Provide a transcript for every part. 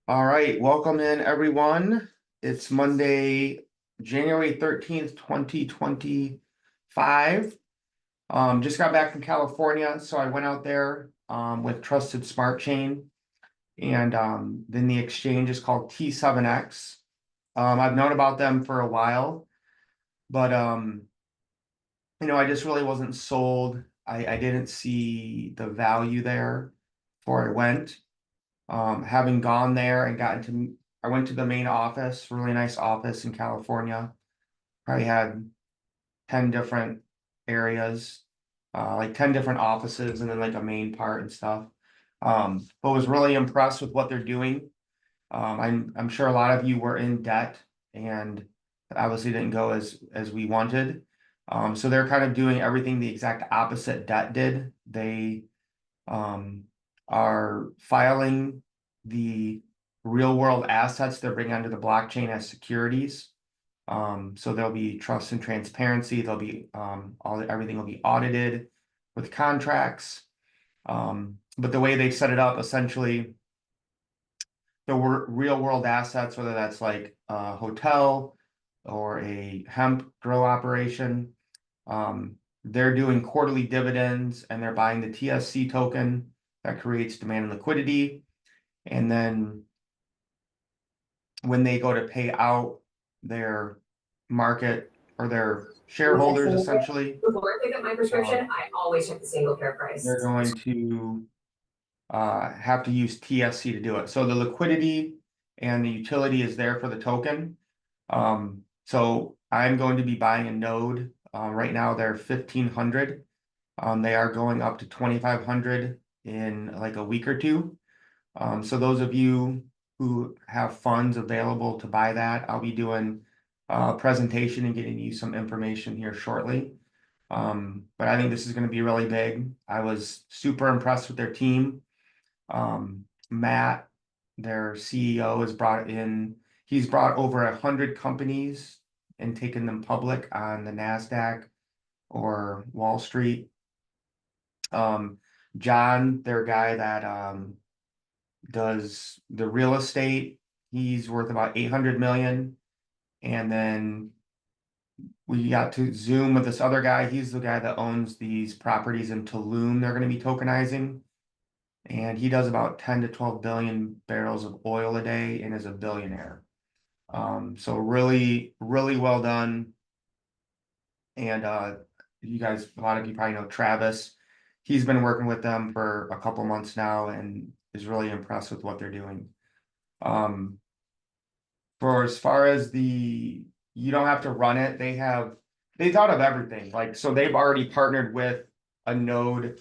All right, welcome in everyone. It's Monday, January 13th, 2025. Just got back from California, so I went out there with Trusted Smart Chain, and then the exchange is called T7X. I've known about them for a while, but I just really wasn't sold. I didn't see the value there before I went. Having gone there and I went to the main office, really nice office in California. Probably had 10 different areas, like 10 different offices and then like a main part and stuff. But was really impressed with what they're doing. I'm sure a lot of you were in debt and obviously didn't go as we wanted. So they're kind of doing everything the exact opposite debt did. They um, are filing the real world assets they're bringing onto the blockchain as securities. So there'll be trust and transparency. There'll be everything will be audited with contracts. But the way they set it up, essentially, the real world assets, whether that's like a hotel or a hemp grow operation, they're doing quarterly dividends and they're buying the TSC token that creates demand and liquidity. And then when they go to pay out their market or their shareholders, essentially, Before I pick up my prescription, I always check the single pair price. they're going to have to use TSC to do it. So the liquidity and the utility is there for the token. So I'm going to be buying a node. Right now they're 1,500. They are going up to 2,500 in like a week or two. So those of you who have funds available to buy that, I'll be doing a presentation and getting you some information here shortly. But I think this is going to be really big. I was super impressed with their team. Matt, their CEO, he's brought over 100 companies and taken them public on the NASDAQ or Wall Street. John, their guy that does the real estate, he's worth about 800 million. And then we got to Zoom with this other guy. He's the guy that owns these properties in Tulum they're going to be tokenizing. And he does about 10 to 12 billion barrels of oil a day and is a billionaire. So really, really well done. And you guys, a lot of you probably know Travis. He's been working with them for a couple months now and is really impressed with what they're doing. For as far as you don't have to run it, they thought of everything. Like, so they've already partnered with a node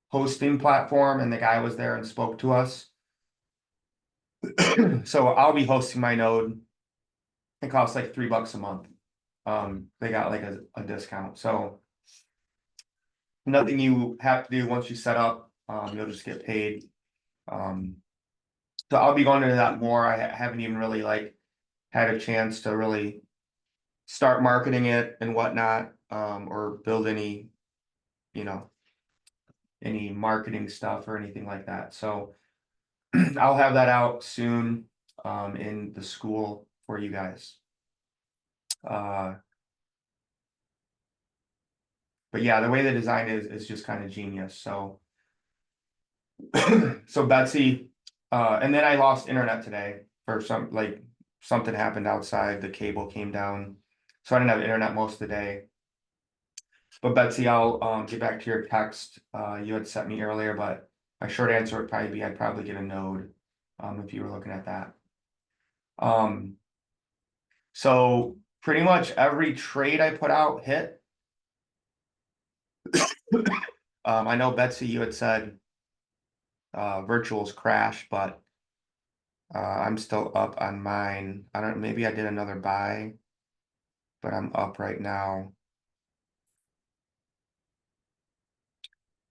hosting platform, and the guy was there and spoke to us. So I'll be hosting my node. It costs like $3 a month. They got like a discount. So nothing you have to do once you set up. You'll just get paid. So I'll be going into that more. I haven't even really like had a chance to really start marketing it and whatnot, or build any, you know, any marketing stuff or anything like that. So I'll have that out soon, in the Skool for you guys. But yeah, the way the design is just kind of genius. So so Betsy, and then I lost internet today for something happened outside, the cable came down. So I didn't have internet most of the day. But Betsy, I'll get back to your text you had sent me earlier, but my short answer would probably be I'd probably get a node if you were looking at that. So pretty much every trade I put out hit. I know Betsy, you had said virtuals crash, but I'm still up on mine. I don't, maybe I did another buy, but I'm up right now.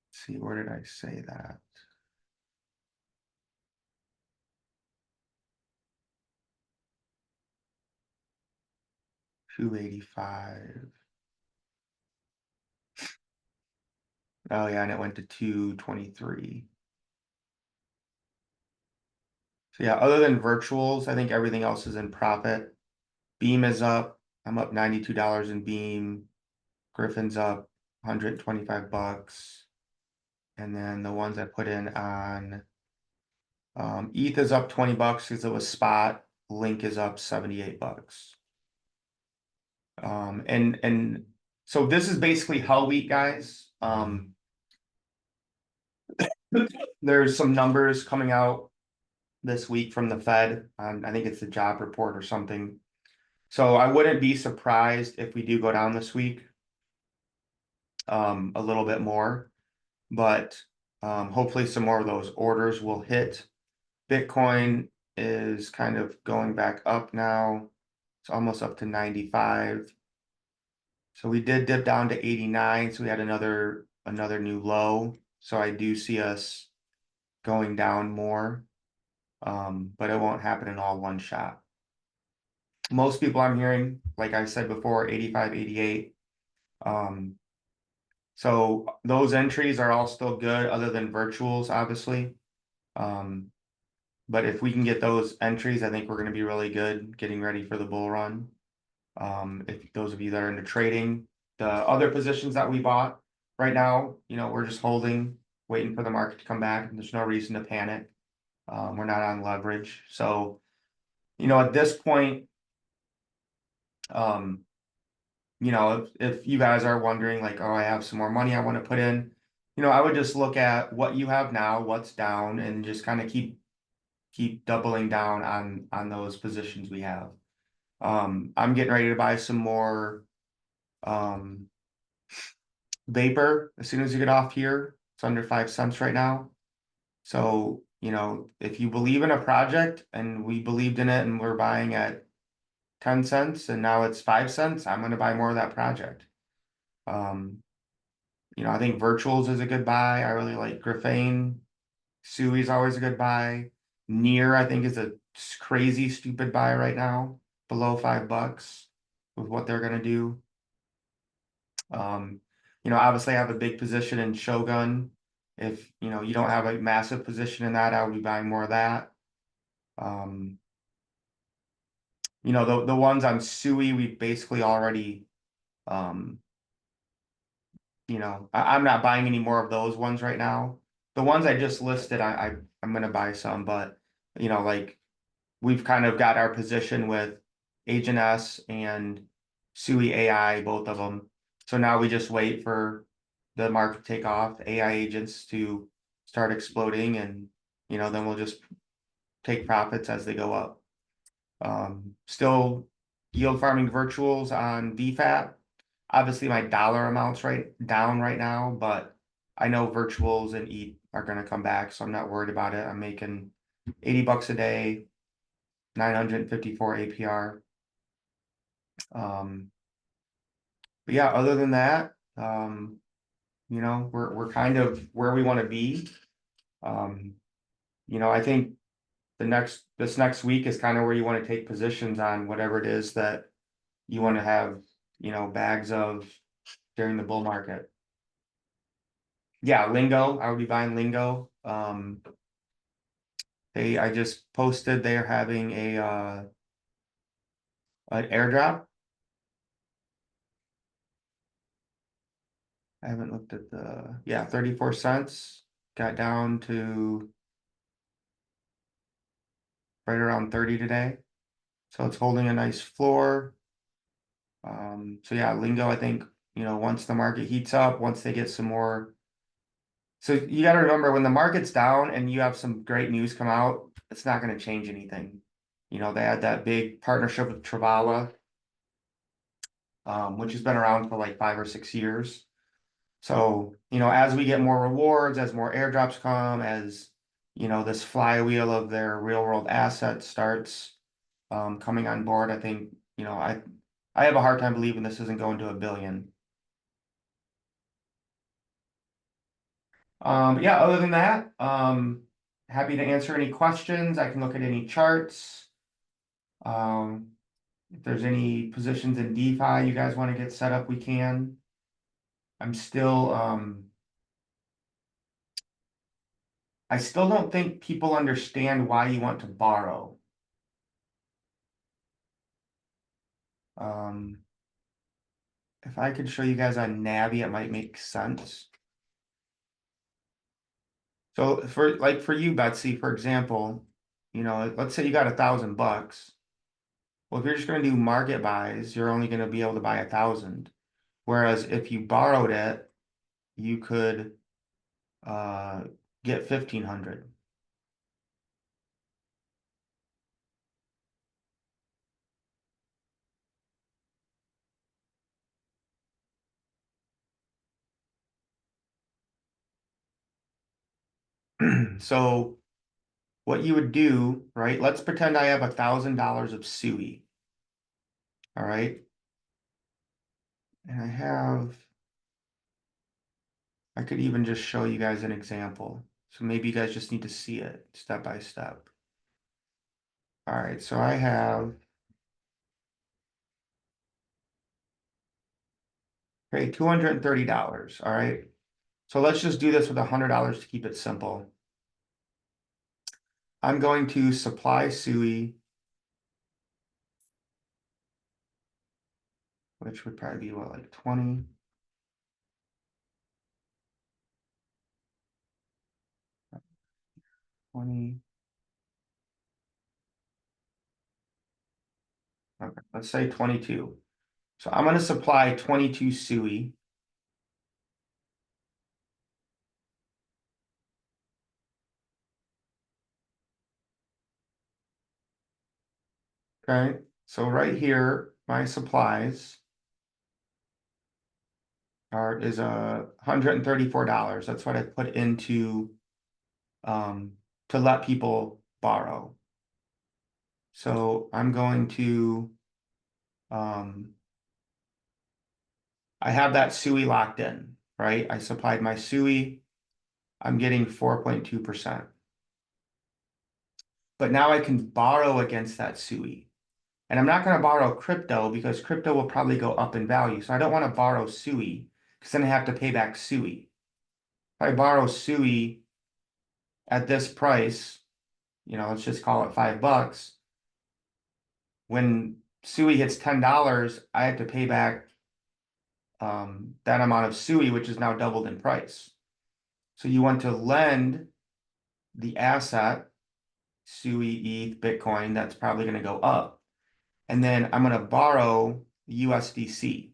Let's see, where did I say that? $285. Oh yeah, and it went to 223. So yeah, other than virtuals, I think everything else is in profit. Beam is up. I'm up $92 in Beam. Griffin's up $125. And then the ones I put in on ETH is up $20 because it was spot. Link is up $78. And so this is basically Hell Week, guys. There's some numbers coming out this week from the Fed. I think it's the job report or something. So I wouldn't be surprised if we do go down this week a little bit more, but hopefully some more of those orders will hit. Bitcoin is kind of going back up now. It's almost up to 95. So we did dip down to 89, so we had another new low. So I do see us going down more, but it won't happen in all one shot. Most people I'm hearing, like I said before, 85, 88. So those entries are all still good, other than virtuals, obviously. But if we can get those entries, I think we're going to be really good getting ready for the bull run. If those of you that are into trading, the other positions that we bought right now, we're just holding, waiting for the market to come back. And there's no reason to panic. We're not on leverage. So, at this point, if you guys are wondering like, oh, I have some more money I want to put in, I would just look at what you have now, what's down, and just kind of keep doubling down on those positions we have. I'm getting ready to buy some more vapor as soon as you get off here. It's under 5 cents right now. So, if you believe in a project and we believed in it and we're buying at 10 cents and now it's 5 cents, I'm going to buy more of that project. I think virtuals is a good buy. I really like Grafane. Sui is always a good buy. Near, I think, is a crazy stupid buy right now, below $5 with what they're gonna do. Obviously I have a big position in Shogun. If you don't have a massive position in that, I would be buying more of that. The ones on Sui, we've basically already I'm not buying any more of those ones right now. The ones I just listed, I'm gonna buy some, but like we've kind of got our position with Agent S and Sui AI, both of them. So now we just wait for the market to take off, AI agents to start exploding, and then we'll just take profits as they go up. Still yield farming virtuals on VFAT. Obviously, my dollar amount's down right now, but I know virtuals and ETH are going to come back, so I'm not worried about it. I'm making $80 a day, 954 APR. But yeah, other than that, we're kind of where we want to be. I think this next week is kind of where you want to take positions on whatever it is that you want to have, bags of during the bull market. Yeah, Lingo. I would be buying Lingo. I just posted they're having an airdrop. I haven't looked at 34 cents. Got down to right around 30 today. So it's holding a nice floor. So yeah, Lingo, I think, once the market heats up, once they get some more. So you got to remember when the market's down and you have some great news come out, it's not going to change anything. They had that big partnership with Travala, which has been around for like 5 or 6 years. So, as we get more rewards, as more airdrops come, as, this flywheel of their real world assets starts coming on board, I think, I have a hard time believing this isn't going to 1 billion. Yeah, other than that, happy to answer any questions. I can look at any charts. If there's any positions in DeFi you guys want to get set up, we can. I'm still, I still don't think people understand why you want to borrow. If I could show you guys on Navi, it might make sense. So for you, Betsy, for example, let's say you got $1,000. Well, if you're just going to do market buys, you're only going to be able to buy 1,000. Whereas if you borrowed it, you could get 1,500. So what you would do, right? Let's pretend I have $1,000 of SUI. All right. And I could even just show you guys an example. So maybe you guys just need to see it step by step. All right, so I have, okay, $230, all right? So let's just do this with $100 to keep it simple. I'm going to supply SUI, which would probably be what, like 20? Okay, let's say 22. So I'm going to supply 22 SUI. Okay, so right here, my supplies is $134. That's what I put into to let people borrow. So I'm going to I have that SUI locked in, right? I supplied my SUI. I'm getting 4.2%. But now I can borrow against that SUI. And I'm not going to borrow crypto because crypto will probably go up in value. So I don't want to borrow SUI because then I have to pay back SUI. If I borrow SUI at this price, let's just call it $5. When SUI hits $10, I have to pay back that amount of SUI, which is now doubled in price. So you want to lend the asset, SUI, ETH, Bitcoin, that's probably going to go up. And then I'm going to borrow USDC.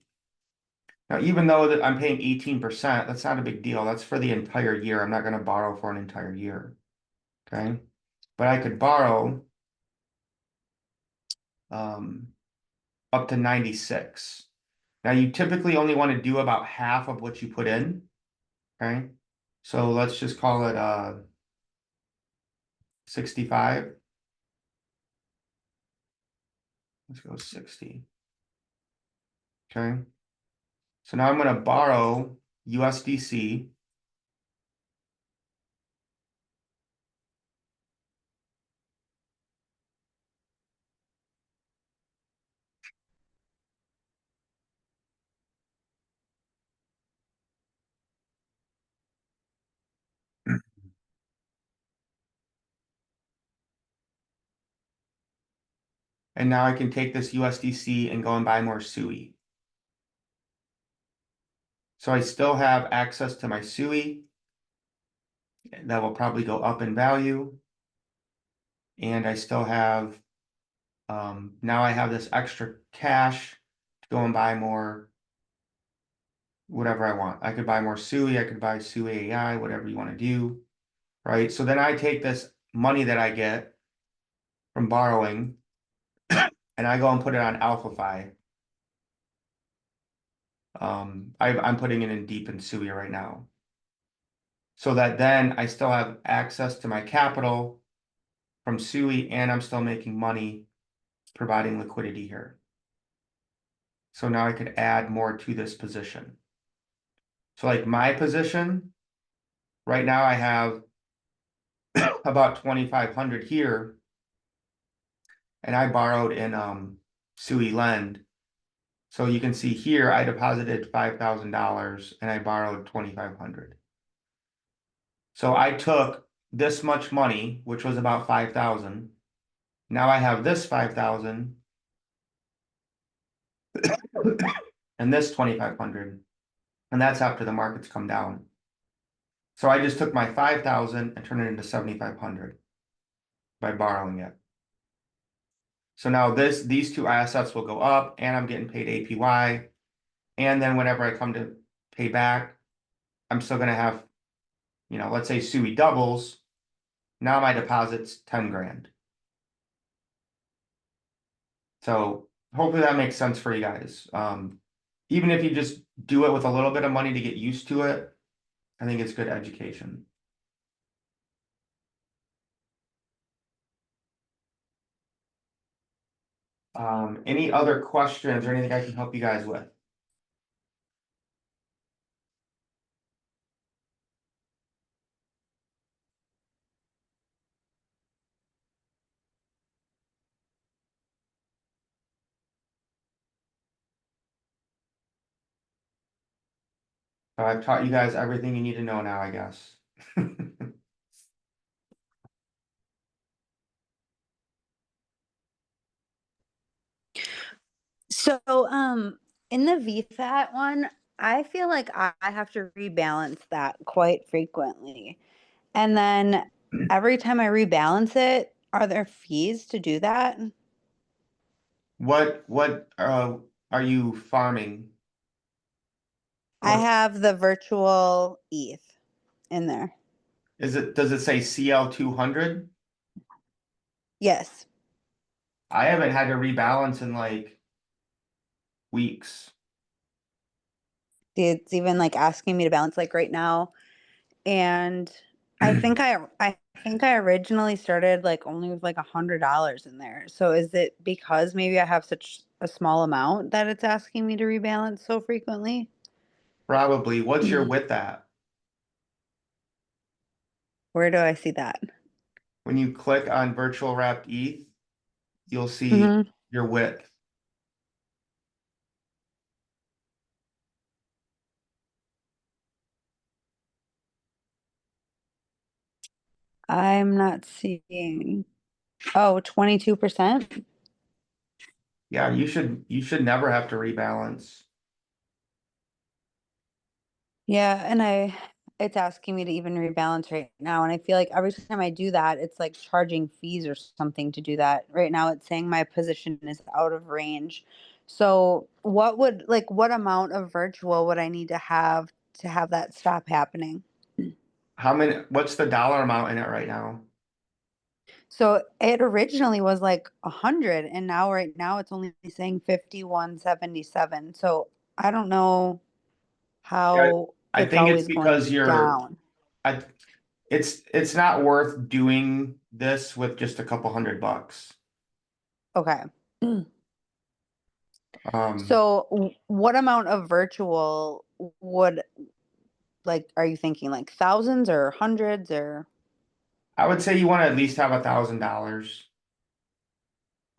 Now, even though that I'm paying 18%, that's not a big deal. That's for the entire year. I'm not going to borrow for an entire year. Okay. But I could borrow up to 96. Now, you typically only want to do about half of what you put in. Okay. So let's just call it 65. Let's go 60. Okay. So now I'm going to borrow USDC. And now I can take this USDC and go and buy more SUI. So I still have access to my SUI. That will probably go up in value. And I still have, now I have this extra cash to go and buy more, whatever I want. I could buy more SUI, I could buy SUI AI, whatever you want to do, right? So then I take this money that I get from borrowing and I go and put it on AlphaFi. I'm putting it in deep in SUI right now. So that then I still have access to my capital from SUI and I'm still making money providing liquidity here. So now I could add more to this position. So like my position, right now I have about 2,500 here and I borrowed in SUI Lend. So you can see here I deposited $5,000 and I borrowed 2,500. So I took this much money, which was about 5,000. Now I have this 5,000 and this 2,500. And that's after the markets come down. So I just took my 5,000 and turned it into 7,500 by borrowing it. So now these two assets will go up and I'm getting paid APY. And then whenever I come to pay back, I'm still gonna have, let's say SUI doubles. Now my deposit's 10 grand. So hopefully that makes sense for you guys. Even if you just do it with a little bit of money to get used to it, I think it's good education. Any other questions or anything I can help you guys with? I've taught you guys everything you need to know now, I guess. So, in the VFAT one, I feel like I have to rebalance that quite frequently. And then every time I rebalance it, are there fees to do that? What are you farming? I What have the virtual ETH in there. is it? Does it say CL 200? Yes. I haven't had to rebalance in like weeks. It's even like asking me to balance like right now. And I think I originally started like only with like $100 in there. So is it because maybe I have such a small amount that it's asking me to rebalance so frequently? Probably. What's your width at? Where do I see that? When you click on virtual wrapped ETH, you'll see Hmm. your width. I'm not seeing. Oh, 22%. Yeah, you should never have to rebalance. Yeah, and it's asking me to even rebalance right now. And I feel like every time I do that, it's like charging fees or something to do that. Right now it's saying my position is out of range. So what amount of virtual would I need to have that stop happening? What's the dollar amount in it right now? So it originally was like 100 and now right now it's only saying 51.77. So I don't know Yeah, how I it's think it's always going because down. I it's not worth doing this with just a couple $100. Okay. Um, So what amount of virtual would like are you thinking like thousands or hundreds or I would say you want to at least have $1,000.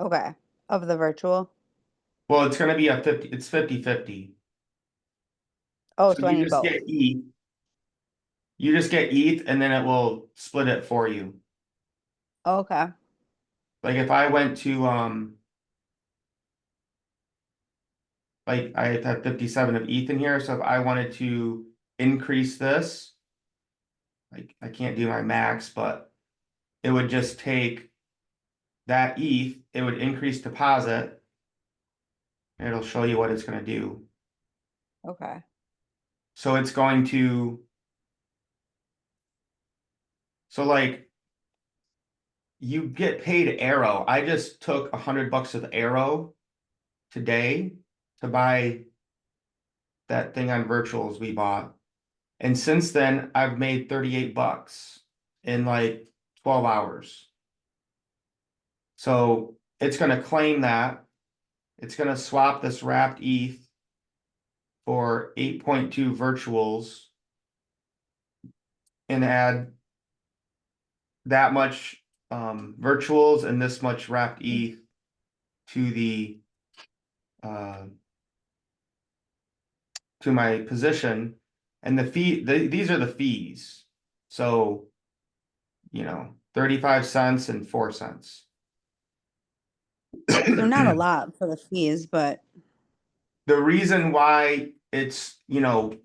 okay of the virtual? Well, it's gonna be it's 50/50. Oh, So so I need both. You just get ETH and then it will split it for you. Okay. Like if I went to like I have 57 of ETH in here, so if I wanted to increase this, like I can't do my max, but it would just take that ETH, it would increase deposit, and it'll show you what it's going to do. Okay. So it's going to, so like you get paid Arrow. I just took $100 of Arrow today to buy that thing on virtuals we bought. And since then, I've made 38 bucks in like 12 hours. So it's going to claim that. It's going to swap this wrapped ETH for 8.2 virtuals and add that much virtuals and this much wrapped ETH to the uh, to my position. And these are the fees. So 35 cents and 4 cents. So not a lot for the fees, but The reason why it's,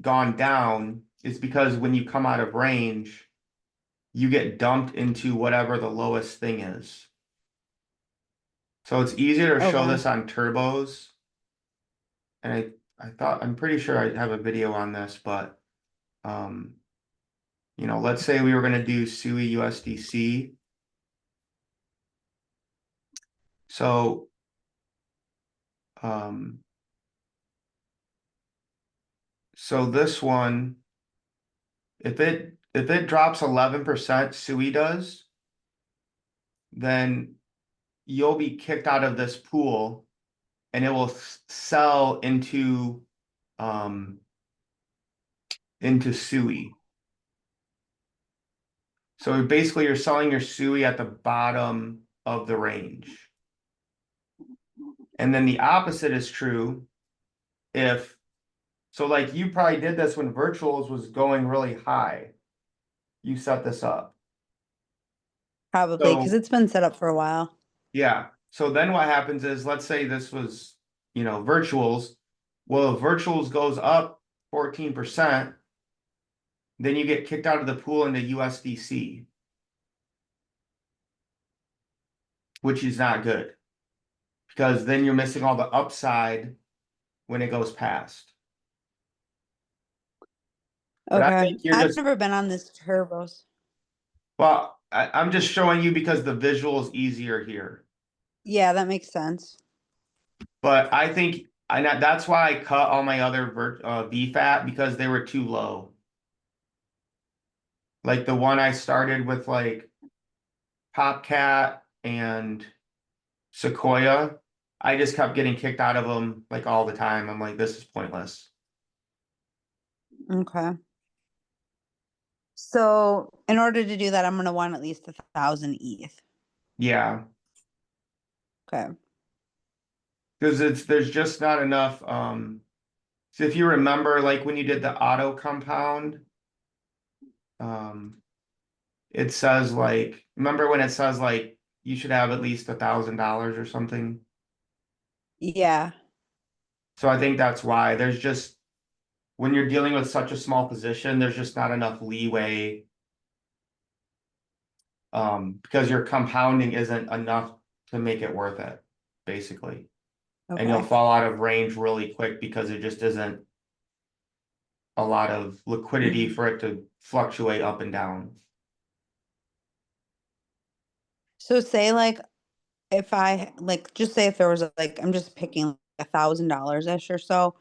gone down is because when you come out of range, you get dumped into whatever the lowest thing is. So it's easier to show okay. this on turbos. And I'm pretty sure I have a video on this, but, let's say we were going to do SUI USDC. So, um, so this one, if it drops 11%, SUI does, then you'll be kicked out of this pool and it will sell into SUI. So basically you're selling your SUI at the bottom of the range. And then the opposite is true so like you probably did this when virtuals was going really high. You set this up. Probably because So it's been set up for a while. yeah. So then what happens is, let's say this was, virtuals. Well, if virtuals goes up 14%, then you get kicked out of the pool into USDC, which is not good because then you're missing all the upside when it goes past. But I Okay. think you're I've just, never been on this turbos. well, I'm just showing you because the visual is easier here. Yeah, that makes sense. But I think that's why I cut all my other VFAT because they were too low. Like the one I started with, like Popcat and Sequoia, I just kept getting kicked out of them like all the time. I'm like, this is pointless. Okay. So in order to do that, I'm gonna want at least 1,000 ETH. Yeah, Okay. because there's just not enough. So if you remember, like when you did the auto compound, um, it says like, remember when it says like you should have at least $1,000 or something? Yeah. So I think that's why there's just, when you're dealing with such a small position, there's just not enough leeway. Because your compounding isn't enough to make it worth it, basically. And you'll Okay. fall out of range really quick because it just isn't a lot of liquidity for it to fluctuate up and down. So say like if I like just say if there was like I'm just picking $1,000 ish or so,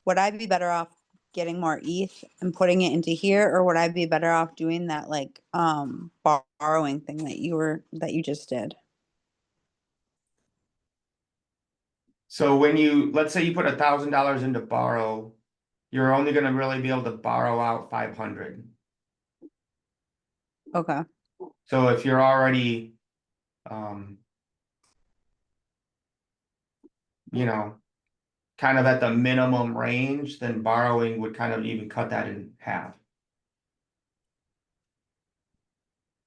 would I be better off getting more ETH and putting it into here, or would I be better off doing that like borrowing thing that you just did? So let's say you put $1,000 into borrow, you're only gonna really be able to borrow out 500. Okay. So if you're already, um, you know, kind of at the minimum range, then borrowing would kind of even cut that in half.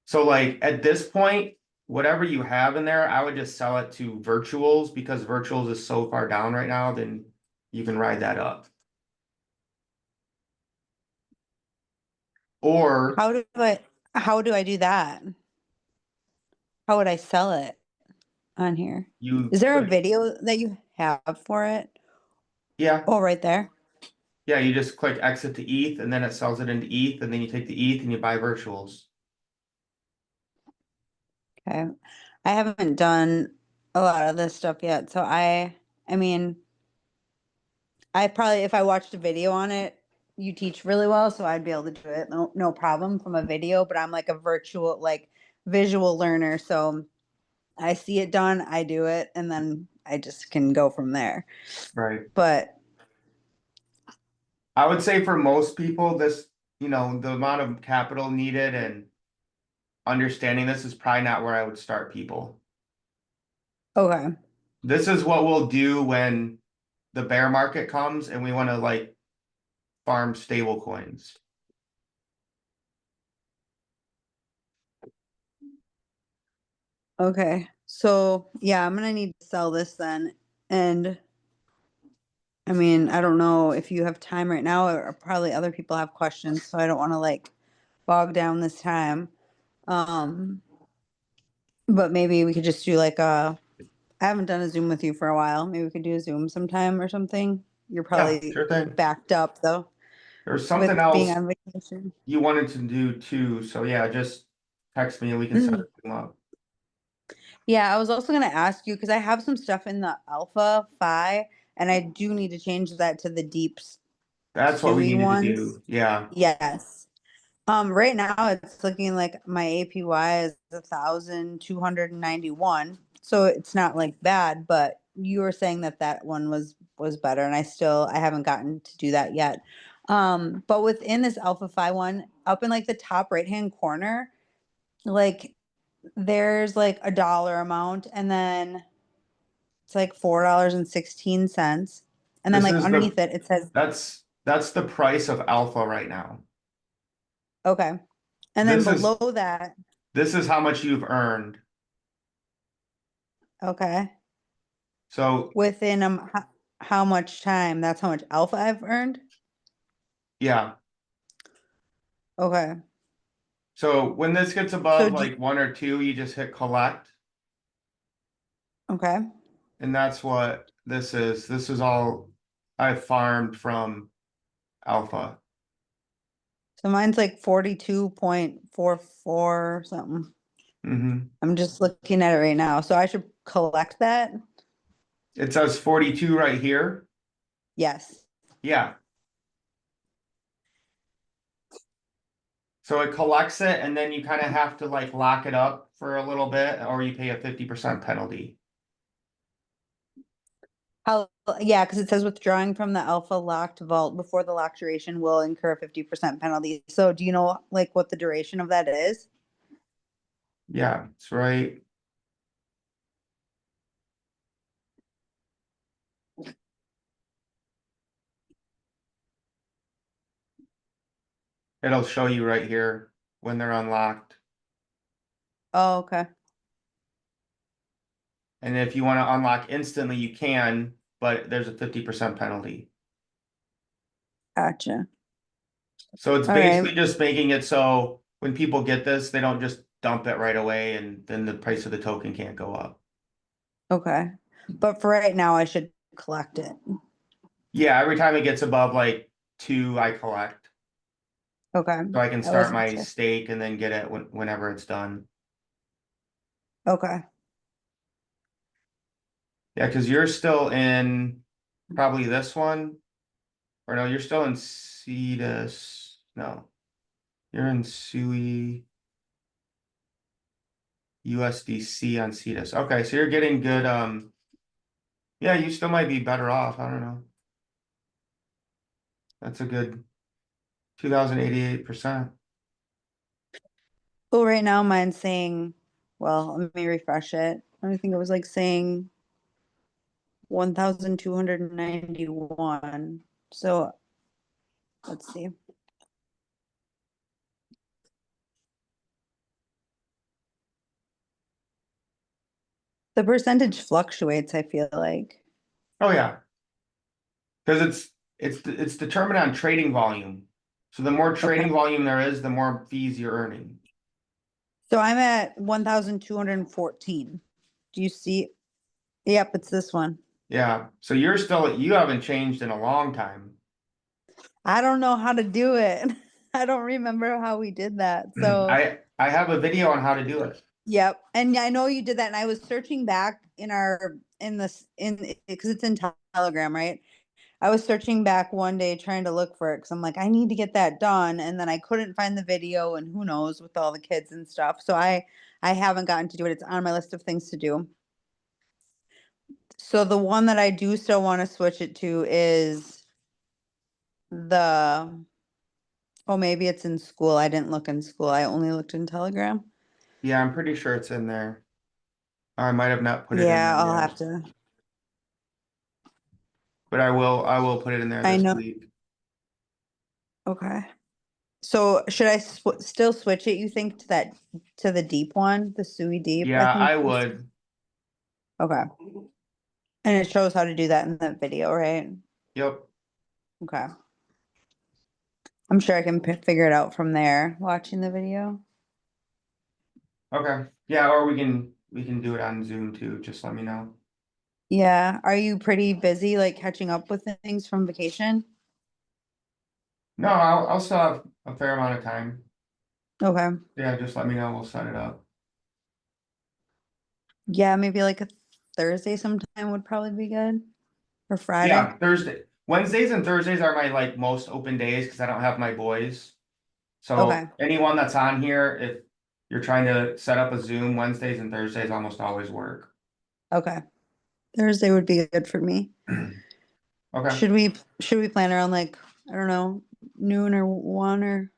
So like at this point, whatever you have in there, I would just sell it to virtuals because virtuals is so far down right now, then you can ride that up. Or How do I do that? How would I sell it on here? you Is there a click, video that you have for it? yeah, Oh, right there. yeah, you just click exit to ETH and then it sells it into ETH and then you take the ETH and you buy virtuals. Okay. I haven't done a lot of this stuff yet, so I mean, I probably if I watched a video on it, you teach really well, so I'd be able to do it no problem from a video, but I'm like a virtual like visual learner, so I see it done, I do it, and then I just can go from there. Right. But I would say for most people, this, the amount of capital needed and understanding this is probably not where I would start people. okay. This is what we'll do when the bear market comes and we want to like farm stable coins. Okay, so yeah, I'm gonna need to sell this then. And I mean, I don't know if you have time right now, or probably other people have questions, so I don't want to like bog down this time. Um, but maybe we could just do like I haven't done a Zoom with you for a while. Maybe we could do a Zoom sometime or something. You're Yeah, probably sure thing. backed up though There's with something being else on vacation. you wanted to do too, so yeah, just text me and we can set Mm. it up. Yeah, I was also gonna ask you because I have some stuff in the Alpha Phi, and I do need to change that to the deep That's what we Stewie needed to ones. do, yeah. Yes. Right now it's looking like my APY is 1,291. So it's not like bad, but you were saying that that one was better, and I haven't gotten to do that yet. But within this Alpha Phi one, up in like the top right hand corner, like there's like a dollar amount, and then it's like $4.16, and then This like is underneath it, it says that's the price of alpha right now. okay, and then This is below that, this is how much you've earned. okay. So Within how much time? That's how much alpha I've earned? yeah. Okay. So when this gets So above like 1 or 2, you just hit collect, okay. and that's what this is. This is all I farmed from alpha. So mine's like 42.44 something. Hmm. I'm just looking at it right now. So I should collect that? It says 42 right here. Yes. Yeah. So it collects it, and then you kind of have to like lock it up for a little bit, or you pay a 50% penalty. How, yeah, because it says withdrawing from the alpha locked vault before the lock duration will incur a 50% penalty. So do you know like what the duration of that is? Yeah, it's right. It'll show you right here when they're unlocked. Oh, okay. And if you want to unlock instantly, you can, but there's a 50% penalty. Gotcha. So it's All right. basically just making it so when people get this, they don't just dump it right away and then the price of the token can't go up. Okay. But for right now, I should collect it. Yeah, every time it gets above like 2, I collect. Okay. So I can I start wasn't my sure. stake and then get it whenever it's done. Okay. Yeah, because you're still in probably this one. Or no, you're still in Cetus. No, you're in SUI USDC on Cetus. Okay, so you're getting good. Yeah, you still might be better off. I don't know. That's a good 2,088%. Well, right now mine's saying, well, let me refresh it. I think it was like saying 1,291. So let's see. The percentage fluctuates, I feel like. Oh yeah, because it's determined on trading volume. So the more Okay. trading volume there is, the more fees you're earning. So I'm at 1,214. Do you see? Yep, it's this one. Yeah, so you haven't changed in a long time. I don't know how to do it. I don't remember how we did that. So, I have a video on how to do it. yep. And I know you did that. And I was searching back in this, because it's in Telegram, right? I was searching back one day trying to look for it because I'm like, I need to get that done. And then I couldn't find the video, and who knows with all the kids and stuff. So I haven't gotten to do it. It's on my list of things to do. So the one that I do still want to switch it to is the, oh, maybe it's in Skool. I didn't look in Skool. I only looked in Telegram. Yeah, I'm pretty sure it's in there. I might have not put it in Yeah, there I'll yet, have to. but I will put it in there I this know. week. Okay. So should I still switch it, you think, to the deep one, the Sui deep? Yeah, think I this- would. Okay. And it shows how to do that in the video, right? Yep. Okay. I'm sure I can figure it out from there, watching the video. Okay. Yeah, or we can do it on Zoom too. Just let me know. Yeah. Are you pretty busy, like catching up with things from vacation? No, I'll still have a fair amount of time. Okay. Yeah, just let me know. We'll set it up. Yeah, maybe like a Thursday sometime would probably be good. Or Friday. Yeah, Thursday. Wednesdays and Thursdays are my like most open days because I don't have my boys. So Okay. anyone that's on here, if you're trying to set up a Zoom, Wednesdays and Thursdays almost always work. Okay. Thursday would be good for me. Okay. Should we plan around like, I don't know, noon or 1 or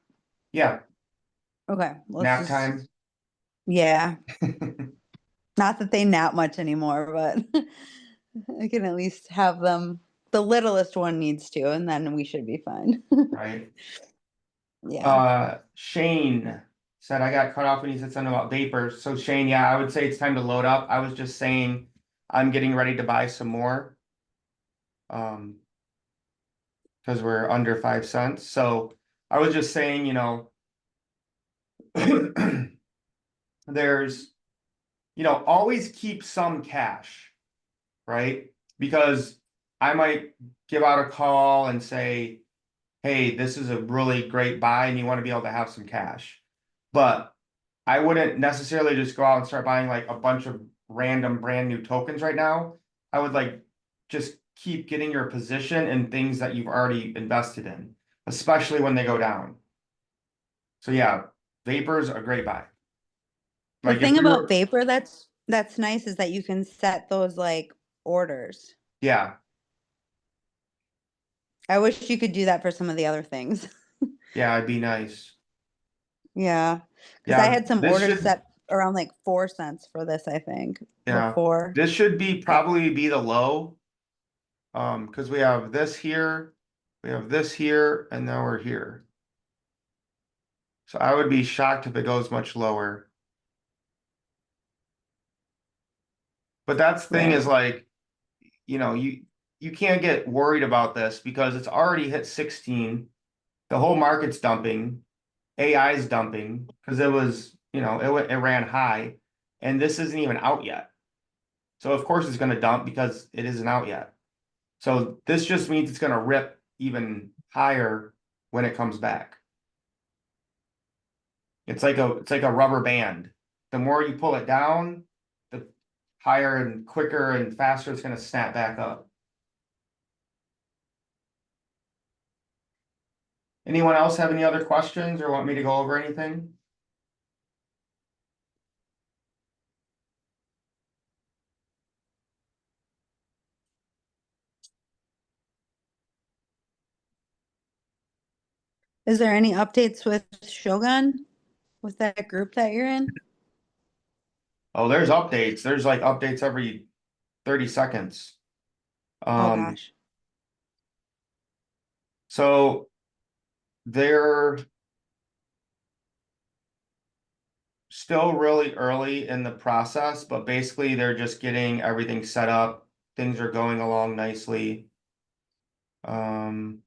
Yeah, okay. nap time. Yeah. Not that they nap much anymore, but I can at least have them. The littlest one needs to, and then we should be fine. Right. Yeah. Shane said I got cut off when he said something about vapors. So Shane, yeah, I would say it's time to load up. I was just saying I'm getting ready to buy some more. Because we're under 5 cents. So I was just saying, there's, always keep some cash, right? Because I might give out a call and say, hey, this is a really great buy and you want to be able to have some cash. But I wouldn't necessarily just go out and start buying like a bunch of random brand new tokens right now. I would like just keep getting your position in things that you've already invested in, especially when they go down. So yeah, Vapor's a great buy. The Like if thing we about were, vapor that's nice is that you can set those like orders. yeah, I wish you could do that for some of the other things. yeah, it'd be nice. Yeah. Because I Yeah, had some this orders should, set around like 4 cents for this, I think, yeah, before. this should be probably be the low. Because we have this here, we have this here, and now we're here. So I would be shocked if it goes much lower. But that's the thing Right. is like, you can't get worried about this because it's already hit 16. The whole market's dumping. AI is dumping because it was, it ran high, and this isn't even out yet. So of course it's going to dump because it isn't out yet. So this just means it's going to rip even higher when it comes back. It's like a rubber band. The more you pull it down, the higher and quicker and faster it's going to snap back up. Anyone else have any other questions or want me to go over anything? Is there any updates with Shogun? With that group that you're in? Oh, there's updates. There's like updates every 30 seconds. Oh Um, gosh. so they're still really early in the process, but basically they're just getting everything set up. Things are going along nicely. Um,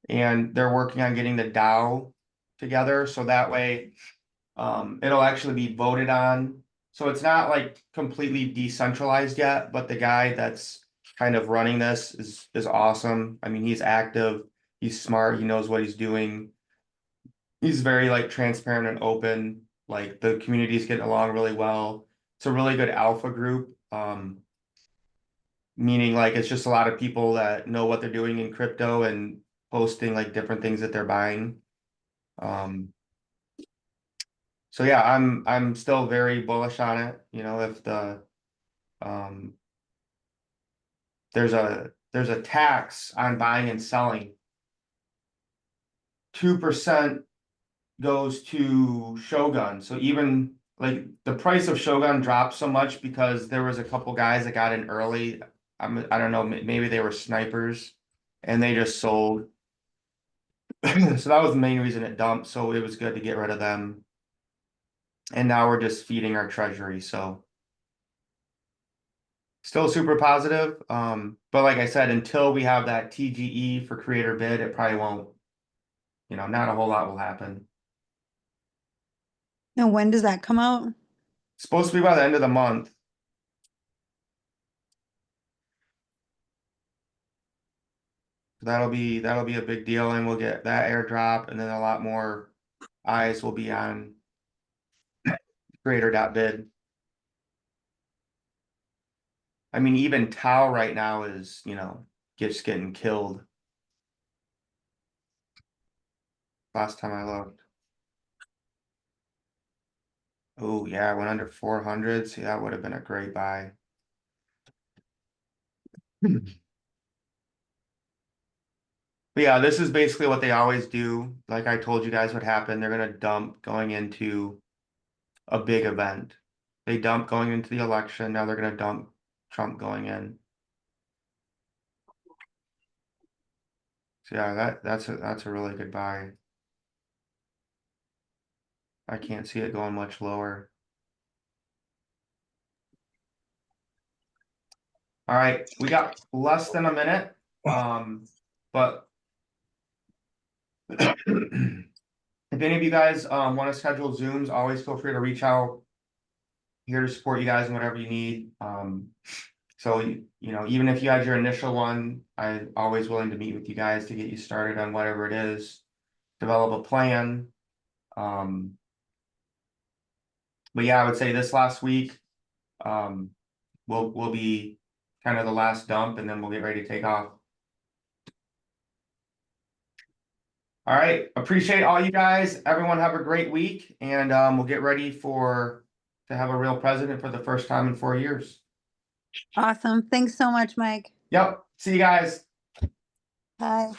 and they're working on getting the DAO together so that way it'll actually be voted on. So it's not like completely decentralized yet, but the guy that's kind of running this is awesome. I mean, he's active, he's smart, he knows what he's doing. He's very like transparent and open. Like the community's getting along really well. It's a really good alpha group. Meaning like it's just a lot of people that know what they're doing in crypto and posting like different things that they're buying. Um, so yeah, I'm still very bullish on it. If um there's a tax on buying and selling. 2% goes to Shogun. So even like the price of Shogun dropped so much because there was a couple guys that got in early. I don't know, maybe they were snipers and they just sold. So that was the main reason it dumped. So it was good to get rid of them. And now we're just feeding our treasury. So still super positive. But like I said, until we have that TGE for creator bid, it probably won't, not a whole lot will happen. And when does that come out? Supposed to be by the end of the month. That'll be a big deal, and we'll get that airdrop, and then a lot more eyes will be on creator.bid. I mean, even Tau right now is, just getting killed. Last time I looked. Oh yeah, I went under 400. See, that would have been a great buy. But yeah, this is basically what they always do. Like I told you guys what happened. They're gonna dump going into a big event. They dump going into the election. Now they're gonna dump Trump going in. So yeah, that's a really good buy. I can't see it going much lower. All right, we got less than a minute. But if any of you guys want to schedule Zooms, always feel free to reach out. Here to support you guys in whatever you need. So even if you had your initial one, I'm always willing to meet with you guys to get you started on whatever it is, develop a plan. But yeah, I would say this last week, we'll be kind of the last dump, and then we'll get ready to take off. All right, appreciate all you guys. Everyone have a great week, and we'll get ready to have a real president for the first time in 4 years. Awesome. Thanks so much, Mike. Yep. See you guys. Bye.